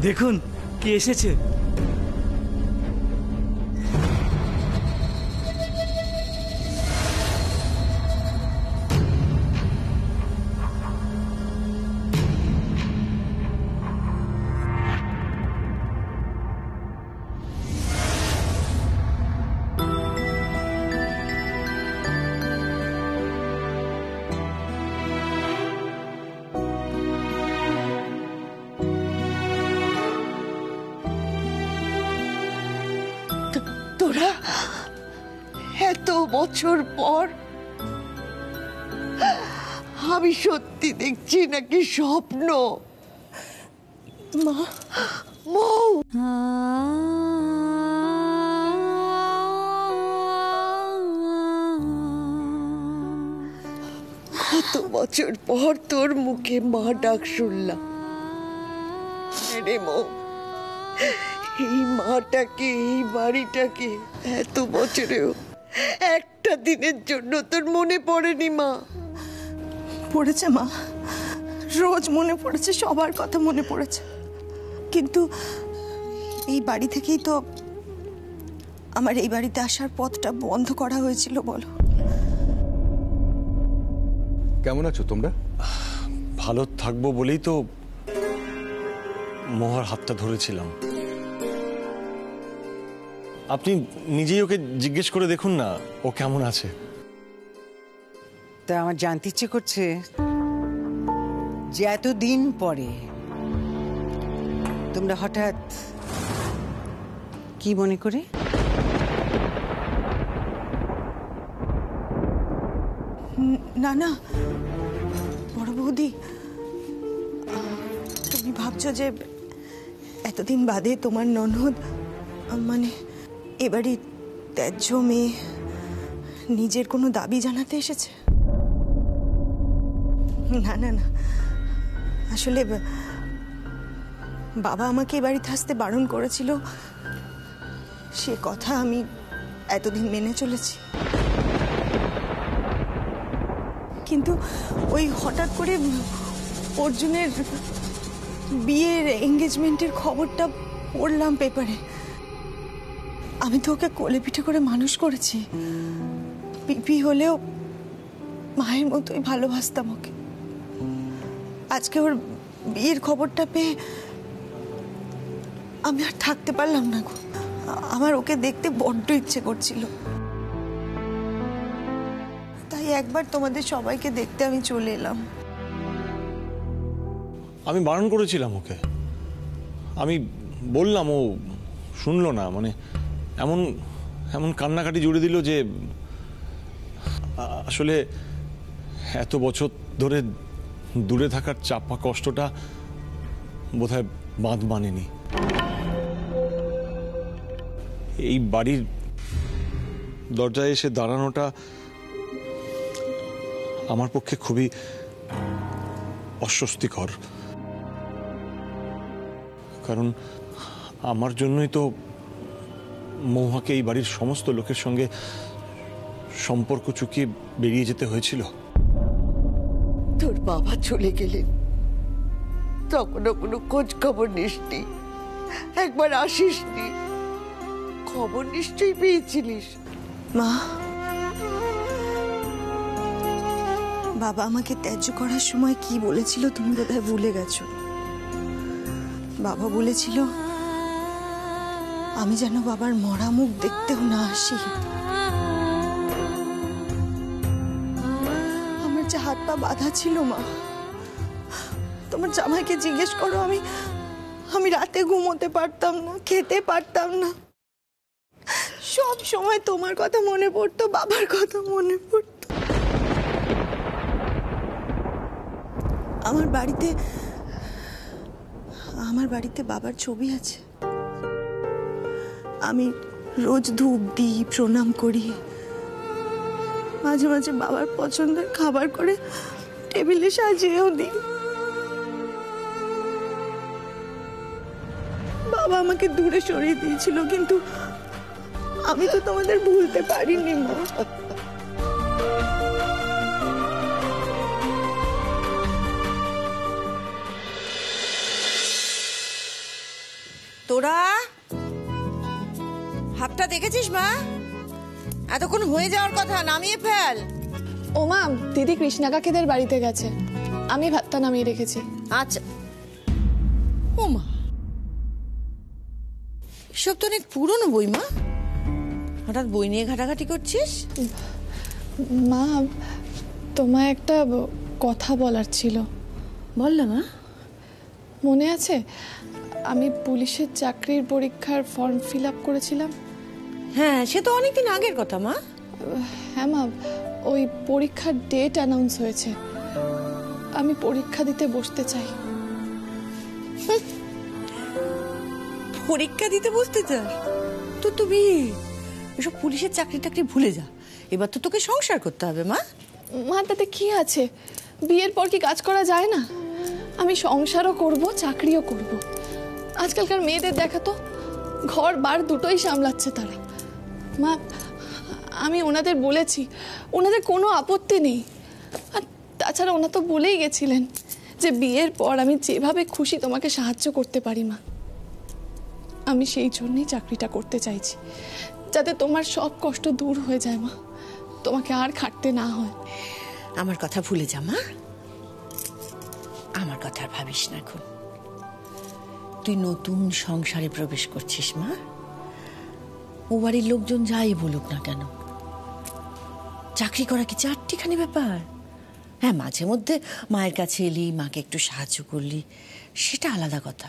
দেখুন কে এসেছে। তোরা এত বছর পর, আমি সত্যি দেখছি নাকি স্বপ্ন? মা, মৌ, কত বছর পর তোর মুখে মা ডাক শুনলাম রে মৌ। এই মাটাকে, এই বাড়িটাকে এত বছরেও একটা দিনের জন্য তোর মনে পড়েনি মা? পড়েছে মা, রোজ মনে পড়েছে, সবার কথা মনে পড়েছে, কিন্তু এই বাড়ি থেকেই তো আমার এই বাড়িতে আসার পথটা বন্ধ করা হয়েছিল। বলো, কেমন আছো তোমরা? ভালো থাকবো বলেই তো মহার হাতটা ধরেছিলাম। আপনি নিজেই ওকে জিজ্ঞেস করে দেখুন না ও কেমন আছে। তা আমার জানতে ইচ্ছে করছে যে এতদিন পরে তোমরা হঠাৎ কি মনে করে? না না বড় বৌদি, তুমি ভাবছো যে এতদিন বাদে তোমার ননদ মানে এবারই ত্যায্য মেয়ে নিজের কোনো দাবি জানাতে এসেছে? না না না, আসলে বাবা আমাকে এ বাড়িতে আসতে বারণ করেছিল, সে কথা আমি এতদিন মেনে চলেছি, কিন্তু ওই হঠাৎ করে অর্জুনের বিয়ের এঙ্গেজমেন্টের খবরটা পড়লাম পেপারে। আমি তো ওকে কোলে পিঠে করে মানুষ করেছি, পিপি হলেও মায়ের মতোই ভালোবাসতাম ওকে। আজকে ওর বিয়ের খবরটা পেয়ে আমি আর থাকতে পারলাম না গো। আমার ওকে দেখতে বড্ড ইচ্ছে করছিল, তাই একবার তোমাদের সবাইকে দেখতে আমি চলে এলাম। আমি বারণ করেছিলাম ওকে, আমি বললাম, ও শুনলো না। মানে এমন এমন কান্নাকাটি জুড়ে দিল যে আসলে এত বছর ধরে দূরে থাকার চাপা কষ্টটা বোধহয় বাঁধ মানেনি। এই বাড়ির দরজায় এসে দাঁড়ানোটা আমার পক্ষে খুবই অস্বস্তিকর, কারণ আমার জন্যই তো মৌহাকে এই বাড়ির সমস্ত লোকের সঙ্গে সম্পর্ক চুকিয়ে বেরিয়ে যেতে হয়েছিল। তোর বাবা চলে গেলেন, তখনও কোনো খোঁজ খবর নিসনি, একবার আসিসনি, খবর নিশ্চয়ই পেয়েছিলিস। মা, বাবা আমাকে ত্যায্য করার সময় কি বলেছিল তুমি বোধহয় ভুলে গেছো। বাবা বলেছিল আমি যেন বাবার মরা মুখ দেখতেও না আসি। আমার যে হাত পা বাঁধা ছিল মা, তোমার জামাইকে জিজ্ঞেস করো, আমি রাতে ঘুমোতে পারতাম না, খেতে পারতাম না, সব সময় তোমার কথা মনে পড়তো, বাবার কথা মনে পড়তো। আমার বাড়িতে বাবার ছবি আছে, আমি রোজ ধূপ দিই, প্রণাম করি, মাঝে মাঝে বাবার পছন্দের খাবার করে টেবিলে সাজিয়েও দিই। বাবা আমাকে দূরে সরিয়ে দিয়েছিল, কিন্তু আমি তো তোমাদের ভুলতে পারিনি মা। তোরা হাতটা দেখেছিস মা? এতক্ষণ হয়ে যাওয়ার কথা, নামিয়ে ফেল। ও মা, দিদি কৃষ্ণা কাকিদের বাড়িতে গেছে, আমি ভাতটা নামিয়ে রেখেছি। আচ্ছা। ও মা, এসব তো অনেক পুরনো বই মা, হঠাৎ বই নিয়ে ঘাটাঘাটি করছিস? মা, তোমায় একটা কথা বলার ছিল। বল না মা। মনে আছে আমি পুলিশের চাকরির পরীক্ষার ফর্ম ফিল আপ করেছিলাম? হ্যাঁ, সে তো অনেকদিন আগের কথা মা। হ্যাঁ মা, ওই পরীক্ষার ডেট অ্যানাউন্স হয়েছে, আমি পরীক্ষা দিতে বসতে চাই। পরীক্ষা দিতে বসতে চাস? তো তুমি এসব পুলিশের চাকরি টাকরি ভুলে যা, এবার তো তোকে সংসার করতে হবে মা। মা, তাতে কি আছে? বিয়ের পর কি কাজ করা যায় না? আমি সংসারও করব, চাকরিও করব। আজকালকার মেয়েদের দেখা তো, ঘর বার দুটোই সামলাচ্ছে তারা। মা, আমি ওনাদের বলেছি, ওনাদের কোনো আপত্তি নেই। আর তাছাড়া ওনা তো বলেই গেছিলেন যে বিয়ের পর আমি যেভাবে খুশি তোমাকে সাহায্য করতে পারি মা। আমি সেই জন্যই চাকরিটা করতে চাইছি, যাতে তোমার সব কষ্ট দূর হয়ে যায় মা, তোমাকে আর খাটতে না হয়। আমার কথা ভুলে যা মা, আমার কথা আর ভাবিস না এখন। তুই নতুন সংসারে প্রবেশ করছিস মা, ও বাড়ির লোকজন যাই বলুক না কেন, চাকরি করা কি চারটিখানি ব্যাপার? হ্যাঁ, মাঝে মধ্যে মায়ের কাছে এলি, মাকে একটু সাহায্য করলি, সেটা আলাদা কথা।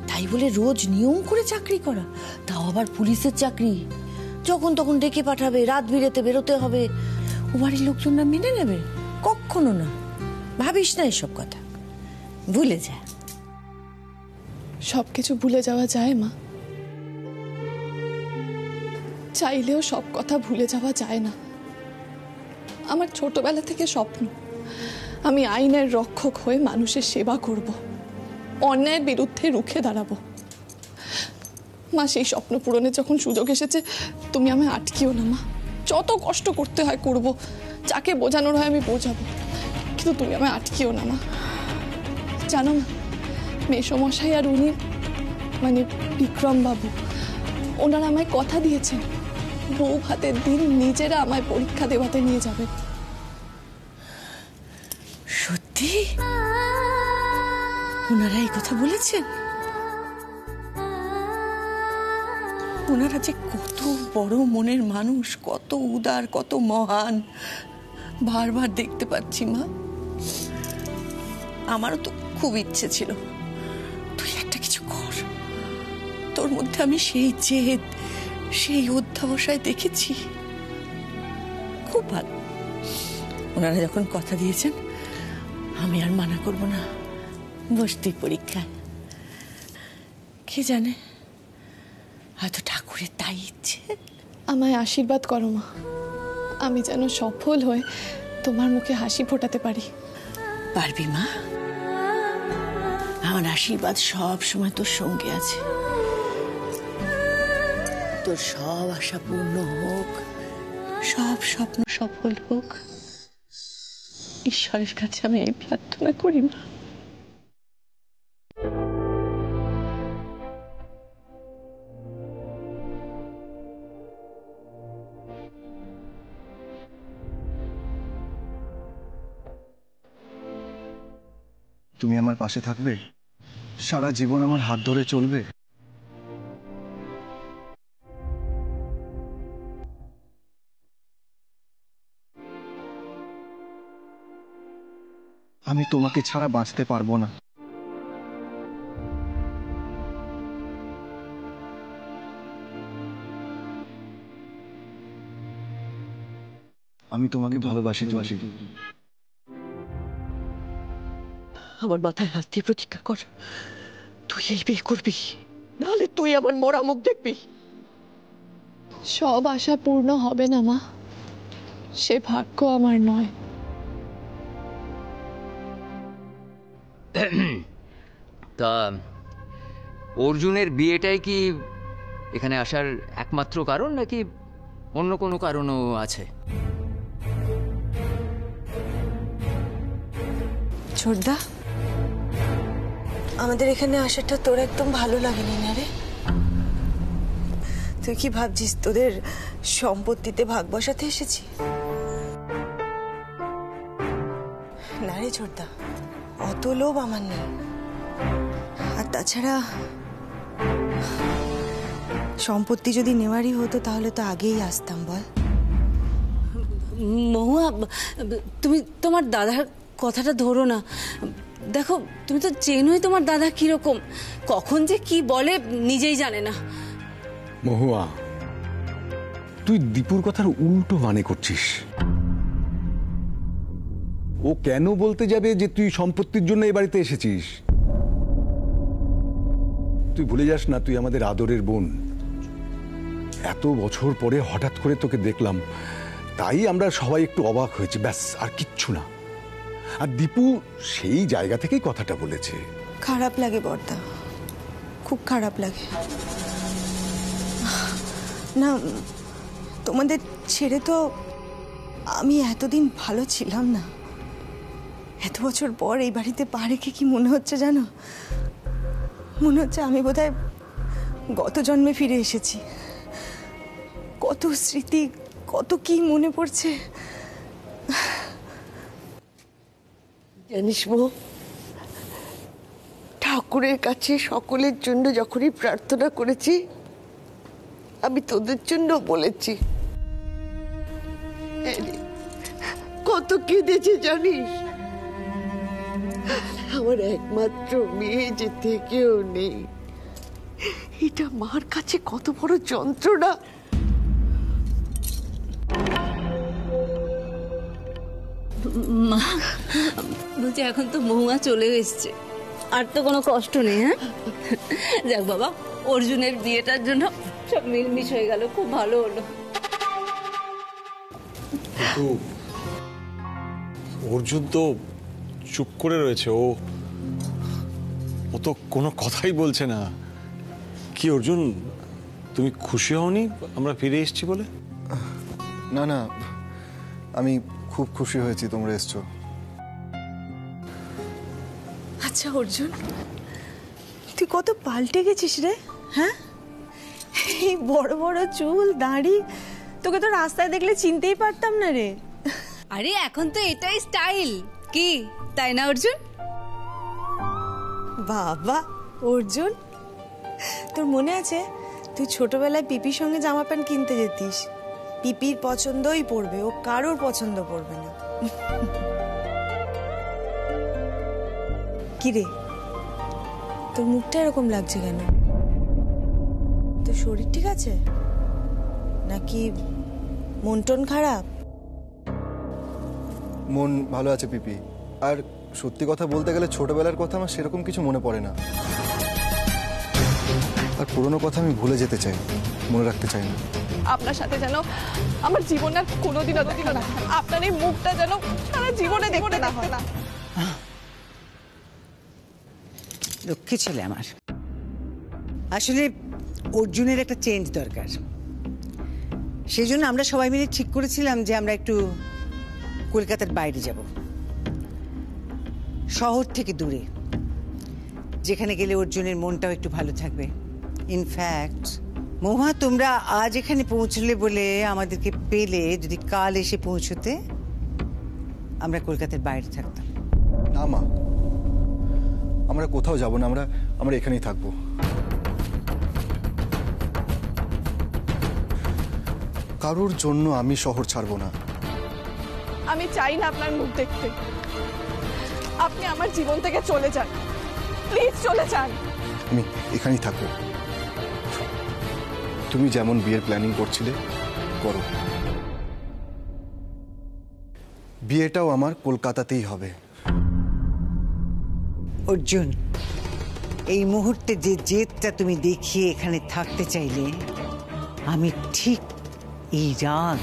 তাই বলে রোজ নিয়ম করে চাকরি করা, তাও আবার পুলিশের চাকরি, যখন তখন ডেকে পাঠাবে, রাত বিরেতে বেরোতে হবে, ও বাড়ির লোকজনরা মেনে নেবে? কখনো না, ভাবিস না এসব কথা, ভুলে যা। সবকিছু ভুলে যাওয়া যায় মা? চাইলেও সব কথা ভুলে যাওয়া যায় না। আমার ছোটবেলা থেকে স্বপ্ন, আমি আইনের রক্ষক হয়ে মানুষের সেবা করব, অন্যায়ের বিরুদ্ধে রুখে দাঁড়াবো। মা, সেই স্বপ্ন পূরণের যখন সুযোগ এসেছে, তুমি আমায় আটকিও না মা। যত কষ্ট করতে হয় করব, যাকে বোঝানোর হয় আমি বোঝাবো, কিন্তু তুমি আমায় আটকিও না মা। জানো না, মেসমশাই আর উনি মানে বিক্রম বাবু, ওনারা আমায় কথা দিয়েছেন বউ ভাতের দিন নিজেরা আমায় পরীক্ষা দেওয়াতে নিয়ে যাবে। সত্যি ওনারা এই কথা বলেছেন? ওনারা যে কত বড় মনের মানুষ, কত উদার, কত মহান, বারবার দেখতে পাচ্ছি মা। আমারও তো খুব ইচ্ছে ছিল তুই একটা কিছু কর, তোর মধ্যে আমি সেই জেদ, সেই অধ্যাবসায় দেখেছি। খুব ভালো, ওনারা যখন কথা দিয়েছেন আমি আর মানা করব না, বসতি পরীক্ষায়। কে জানে, হয়তো ঠাকুরের তাই ইচ্ছে। আমায় আশীর্বাদ করো মা, আমি যেন সফল হয়ে তোমার মুখে হাসি ফোটাতে পারি। পারবি মা, আমার আশীর্বাদ সব সময় তোর সঙ্গে আছে। তোর সব আশা পূর্ণ হোক, সব স্বপ্ন সফল হোক, ঈশ্বরের কাছে আমি এই প্রার্থনা করি মা। তুমি আমার পাশে থাকবে, সারা জীবন আমার হাত ধরে চলবে। আমি তোমাকে ছাড়া বাঁচতে পারবো না। আমি তোমাকে ভালোবাসি। আমার মাথায় হাত দিয়ে প্রতিজ্ঞা কর, তুই এই বিয়ে করবি, নাহলে তুই আমার মরা মুখ দেখবি। সব আশা পূর্ণ হবে না মা, সে ভাগ্য আমার নয়। তা অর্জুনের বিয়েটাই কি এখানে আসার একমাত্র কারণ, নাকি অন্য কোনো কারণও আছে? ছোটদা, আমাদের এখানে আসাটা তোর একদম ভালো লাগেনি না রে? তুই কি ভাবছিস তোদের সম্পত্তিতে ভাগ বসাতে এসেছি? না রে ছোটদা, অত লোভ আমার নেই। আর তাছাড়া সম্পত্তি যদি নেওয়ারই হতো তাহলে তো আগেই আসতাম, বল। মহুয়া, তুমি তোমার দাদার কথাটা ধরো না। দেখো, তুমি তো চেনোই তোমার দাদা কিরকম, কখন যে কি বলে নিজেই জানে না। মহুয়া, তুই দীপুর কথার উল্টো মানে করছিস। ও কেন বলতে যাবে যে তুই সম্পত্তির জন্য এই বাড়িতে এসেছিস? তুই ভুলে যাস না, তুই আমাদের আদরের বোন। এত বছর পরে হঠাৎ করে তোকে দেখলাম, তাই আমরা সবাই একটু অবাক হয়েছি, ব্যাস, আর কিচ্ছু না। আর দীপু সেই জায়গা থেকেই কথাটা বলেছে। খারাপ লাগে বর্দা, খুব খারাপ লাগে। না, তোমাদের ছেড়ে তো আমি এতদিন ভালো ছিলাম না। এত বছর পর এই বাড়িতে পা রেখে কি মনে হচ্ছে জানো? মনে হচ্ছে আমি বোধহয় গত জন্মে ফিরে এসেছি। কত স্মৃতি, কত কি মনে পড়ছে। জানিস মো, ঠাকুরের কাছে সকলের জন্য যখনই প্রার্থনা করেছি, আমি তোদের জন্য বলেছি। কত কেঁদেছে জানিস? আমার একমাত্র মেয়ে যে থেকেও নেই, এটা মার কাছে কত বড় যন্ত্রণা। মা বলছি, এখন তো মহুয়া চলে এসছে, আর তো কোনো কষ্ট নেই। হ্যাঁ, যাক বাবা, অর্জুনের বিয়েটার জন্য সব মিলমিশ হয়ে গেল, খুব ভালো হলো। কিন্তু অর্জুন তো চুপ করে রয়েছে, ও তো কোনো কথাই বলছে না। কি অর্জুন, তুমি খুশি হওনি আমরা ফিরে এসেছি বলে? না না, আমি খুব খুশি হয়েছি তোমরা এসছো। আচ্ছা অর্জুন, তুই কত পাল্টে গেছিস রে। হ্যাঁ, এই বড় বড় চুল, দাড়ি, তোকে তো রাস্তায় দেখলে চিনতেই পারতাম না রে। আরে এখন তো এটাই স্টাইল, কি তাই না অর্জুন? বাবা অর্জুন, তোর মনে আছে তুই ছোটবেলায় পিপির সঙ্গে জামা প্যান্ট কিনতে যেতিস? পিপির পছন্দই পড়বে, ও কারোর পছন্দ পড়বে না। কি রে, তোর মুখটা এরকম লাগছে কেন? তোর শরীর ঠিক আছে নাকি মন টন খারাপ? মন ভালো আছে পিপি। আর সত্যি কথা বলতে গেলে ছোটবেলার কথা আমার সেরকম কিছু মনে পড়ে না। আর পুরোনো কথা আমি ভুলে যেতে চাই, মনে রাখতে চাই না। আপনার সাথে যেন আমার জীবন আর কোনোদিনও দেখা না, আপনার এই মুখটা যেন সারা জীবনে দেখতে না হয় না। লক্ষ্মী ছেলে আমার। আসলে অর্জুনের একটা চেঞ্জ দরকার, সেই জন্য আমরা সবাই মিলে ঠিক করেছিলাম যে আমরা একটু কলকাতার বাইরে যাব, শহর থেকে দূরে, যেখানে গেলে অর্জুনের মনটাও একটু ভালো থাকবে। ইনফ্যাক্ট মহুয়া, তোমরা আজ এখানে পৌঁছলে বলে আমাদেরকে পেলে, যদি কাল এসে পৌঁছতে আমরা কলকাতার বাইরে থাকতাম। না মা, আমরা কোথাও যাব না, আমরা এখানেই থাকবো। কারোর জন্য আমি শহর ছাড়বো না। আমি চাই না আপনার মুখ দেখতে। আপনি আমার জীবন থেকে চলে যান, প্লিজ চলে যান। আমি এখানেই থাকবো। তুমি যেমন বিয়ের প্ল্যানিং করছিলে করো, বিয়েটাও আমার কলকাতাতেই হবে। অর্জুন, এই মুহূর্তে যে জেদটা তুমি দেখিয়ে এখানে থাকতে চাইলে, আমি ঠিক এই রাগ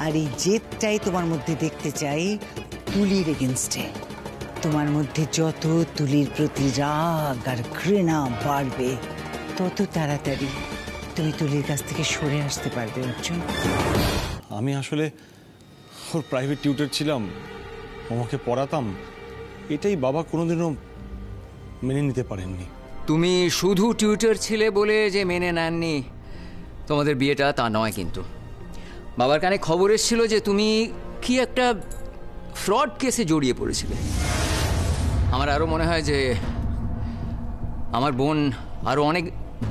আর এই জেদটাই তোমার মধ্যে দেখতে চাই তুলির এগেনস্টে। তোমার মধ্যে যত তুলির প্রতি রাগ আর ঘৃণা বাড়বে, তত তাড়াতাড়ি তুমি তুলির কাছ থেকে সরে আসতে পারবে অর্জুন। আমি আসলে ওর প্রাইভেট টিউটর ছিলাম, আমাকে পড়াতাম, এটাই বাবা কোনোদিনও মেনে নিতে পারেননি। তুমি শুধু টিউটর ছিলে বলে যে মেনে নেননি তোমাদের বিয়েটা তা নয়, কিন্তু বাবার কানে খবর এসেছিল যে তুমি কি একটা ফ্রড কেসে জড়িয়ে পড়েছিলে। আমার আরও মনে হয় যে আমার বোন আরও অনেক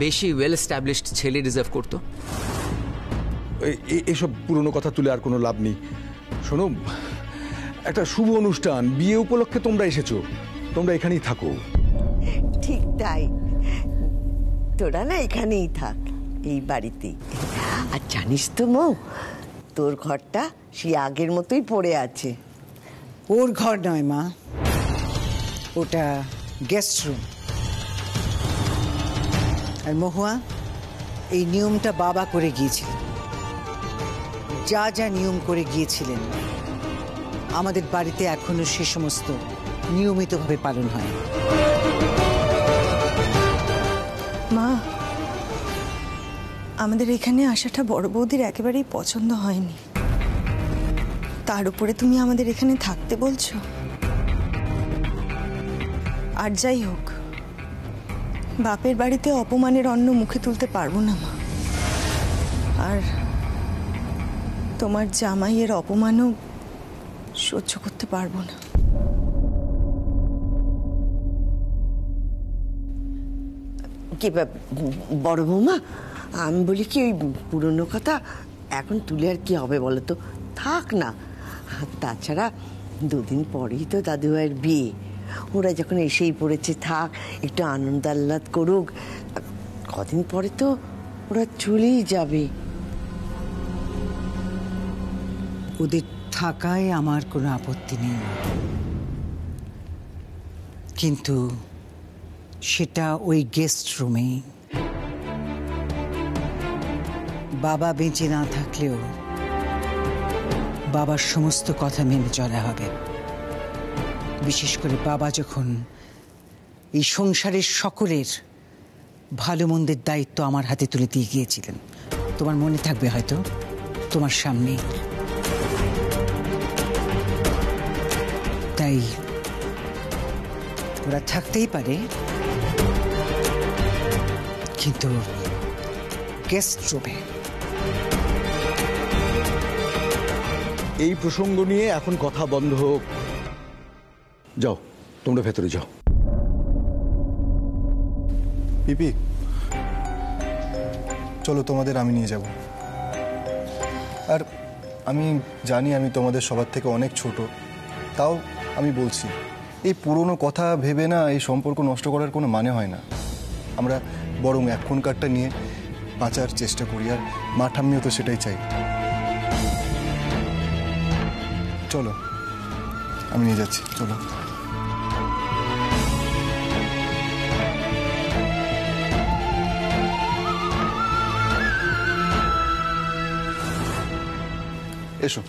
বেশি ওয়েল এস্টাবলিশড ছেলে ডিজার্ভ করতো। এসব পুরনো কথা তুলে আর কোনো লাভ নেই। শোনো, একটা শুভ অনুষ্ঠান, বিয়ে উপলক্ষে তোমরা এসেছো, তোমরা এখানেই থাকো। ঠিক তাই, তোরা না এখানেই থাক, এই বাড়িতেই। আর জানিস তো মৌ, তোর ঘরটা সেই আগের মতোই পড়ে আছে। ওর ঘর নয় মা, ওটা গেস্ট রুম। আর মহুয়া, এই নিয়মটা বাবা করে গিয়েছিলেন। যা যা নিয়ম করে গিয়েছিলেন আমাদের বাড়িতে এখনো সে সমস্ত নিয়মিতভাবে পালন হয়। মা, আমাদের এখানে আসাটা বড় বৌদির একেবারেই পছন্দ হয়নি। তার উপরে তুমি আমাদের এখানে থাকতে বলছো। আর যাই হোক, বাপের বাড়িতে অপমানের অন্ন মুখে তুলতে পারবো না মা। আর তোমার জামাইয়ের অপমানও সহ্য করতে পারবো না। কি বড় বৌমা, আমি বলি কি, ওই পুরনো কথা এখন তুলে আর কি হবে বলো তো, থাক না। তাছাড়া দুদিন পরেই তো দাদু ভাইয়ের বিয়ে, ওরা যখন এসেই পড়েছে, থাক একটু আনন্দ আহ্লাদ করুক। কদিন পরে তো ওরা চলেই যাবে। ওদের থাকায় আমার কোনো আপত্তি নেই, কিন্তু সেটা ওই গেস্ট রুমে। বাবা বেঁচে না থাকলেও বাবার সমস্ত কথা মেনে চলা হবে। বিশেষ করে বাবা যখন এই সংসারের সকলের ভালো মন্দের দায়িত্ব আমার হাতে তুলে দিয়ে গিয়েছিলেন, তোমার মনে থাকবে হয়তো, তোমার সামনে। তাই ওরা থাকতেই পারে, কিন্তু গেস্ট রুমে। এই প্রসঙ্গ নিয়ে এখন কথা বন্ধ হোক। যাও, তোমরা ভেতরে যাও। পিপি, চলো তোমাদের আমি নিয়ে যাব। আর আমি জানি আমি তোমাদের সবার থেকে অনেক ছোট, তাও আমি বলছি, এই পুরনো কথা ভেবে না এই সম্পর্ক নষ্ট করার কোনো মানে হয় না। আমরা বরং এখনকারটা নিয়ে বাঁচার চেষ্টা করি, আর মা ঠাম্মিও তো সেটাই চাই। চলো, আমি নিয়ে যাচ্ছি, চলো। এসো।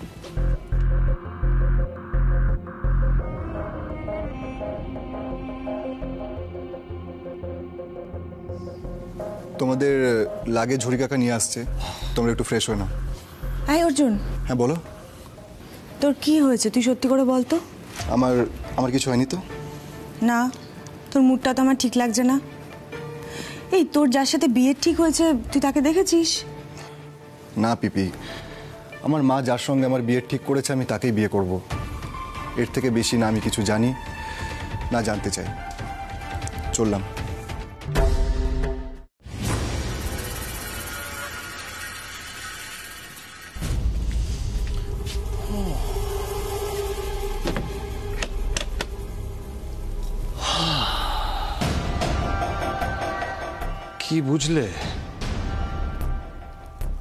তোমাদের লাগে ঝুড়ি কাকা নিয়ে আসছে, তোমরা একটু ফ্রেশ হয়ে নাও। আয় অর্জুন। হ্যাঁ বলো। তোর কি হয়েছে, তুই সত্যি করে বল তো। আমার কিছু হয়নি তো। না, তোর মুডটা তো আমার ঠিক লাগছে না। এই তোর যার সাথে বিয়ে ঠিক হয়েছে, তুই তাকে দেখেছিস? না পিপি, আমার মা যার সঙ্গে আমার বিয়ে ঠিক করেছে আমি তাকেই বিয়ে করব। এর থেকে বেশি না আমি কিছু জানি না জানতে চাই। চললাম। কি বুঝলে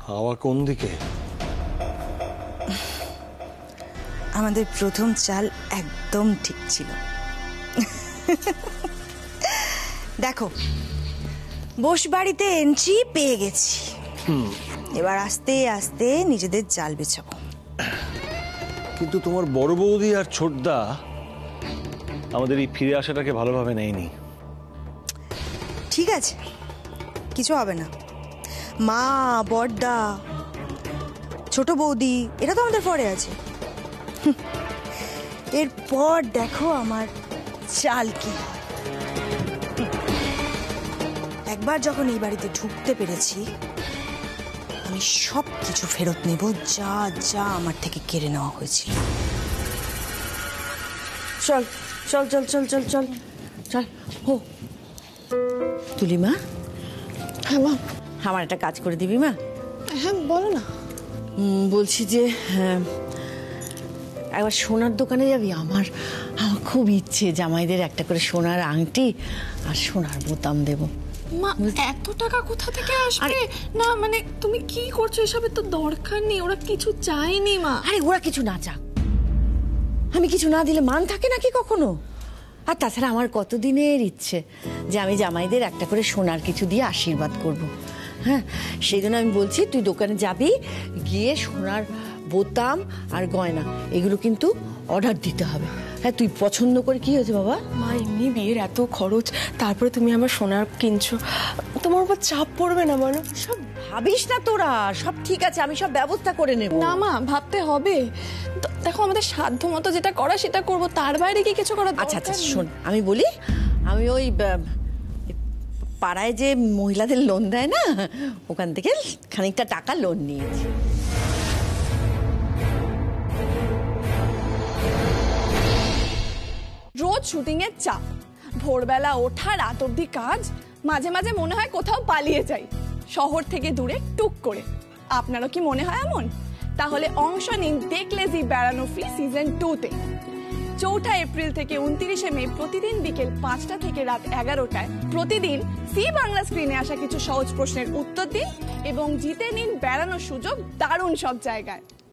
হাওয়া কোন দিকে? আমাদের প্রথম চাল একদম ঠিক ছিল। দেখো, বস বাড়িতে এন্ট্রি পেয়ে গেছি। এবার আস্তে আস্তে নিজেদের জাল বিছাবো। কিন্তু তোমার বড় বৌদি আর ছোটদা আমাদের এই ফিরে আসাটাকে ভালোভাবে নেয়নি। ঠিক আছে, কিছু হবে না। মা, বড়দা, ছোট বৌদি এরা তো আমাদের পরে আছে। এরপর দেখো আমার চাল কি হয়। একবার যখন এই বাড়িতে ঢুকতে পেরেছি, আমি সব কিছু ফেরত নেব যা যা আমার থেকে কেড়ে নেওয়া হয়েছিল। চল চল চল চল চল চল চল। হো তুলি মা, হ্যাঁ মা। আমার একটা কাজ করে দিবি মা? হ্যাঁ বলো না। বলছি যে একবার সোনার দোকানে যাবি? আমার খুব ইচ্ছে জামাইদের একটা করে সোনার আংটি আর সোনার বোতাম দেব। মা এত টাকা কোথা থেকে আসবে? না মানে তুমি কি করছো? এসবের তো দরকার নেই, ওরা কিছু চায়নি মা। আরে ওরা কিছু না চাক, আমি কিছু না দিলে মান থাকে নাকি কখনো? আর তাছাড়া আমার কতদিনের ইচ্ছে যে আমি জামাইদের একটা করে সোনার কিছু দিয়ে আশীর্বাদ করব। হ্যাঁ, সেই জন্য আমি বলছি তুই দোকানে যাবি, গিয়ে সোনার বোতাম আর গয়না এগুলো কিন্তু অর্ডার দিতে হবে। হ্যাঁ, তুই পছন্দ করে। কি হয়েছে বাবা? মা এমনি বিয়ের এত খরচ, তারপরে তুমি আমার সোনার কিনছো, তোমার উপর চাপ পড়বে না বলো? সব ভাবিস না তোরা, সব ঠিক আছে, আমি সব ব্যবস্থা করে নেব। না মা, ভাবতে হবে। দেখো আমাদের সাধ্য মতো যেটা করা সেটা করব, তার বাইরে কি কিছু করা? আচ্ছা আচ্ছা শোন, আমি বলি, আমি ওই পাড়ায় যে মহিলাদের লোন দেয় না, ওখান থেকে খানিকটা টাকা লোন নিয়েছি। রোজ শুটিং এর চাপ, ভোরবেলা ওঠা, রাত অবধি কাজ, মাঝে মাঝে মনে হয় কোথাও পালিয়ে যাই, শহর থেকে দূরে টুক করে। আপনারও কি মনে হয় এমন? তাহলে অংশ নিন দেখলে জি বেড়ানো ফ্রি সিজন 2-তে। 4 এপ্রিল থেকে 29 মে প্রতিদিন বিকেল 5টা থেকে রাত 11টায় প্রতিদিন সি বাংলা স্ক্রিনে আসা কিছু সহজ প্রশ্নের উত্তর দিন এবং জিতে নিন বেড়ানোর সুযোগ দারুণ সব জায়গায়।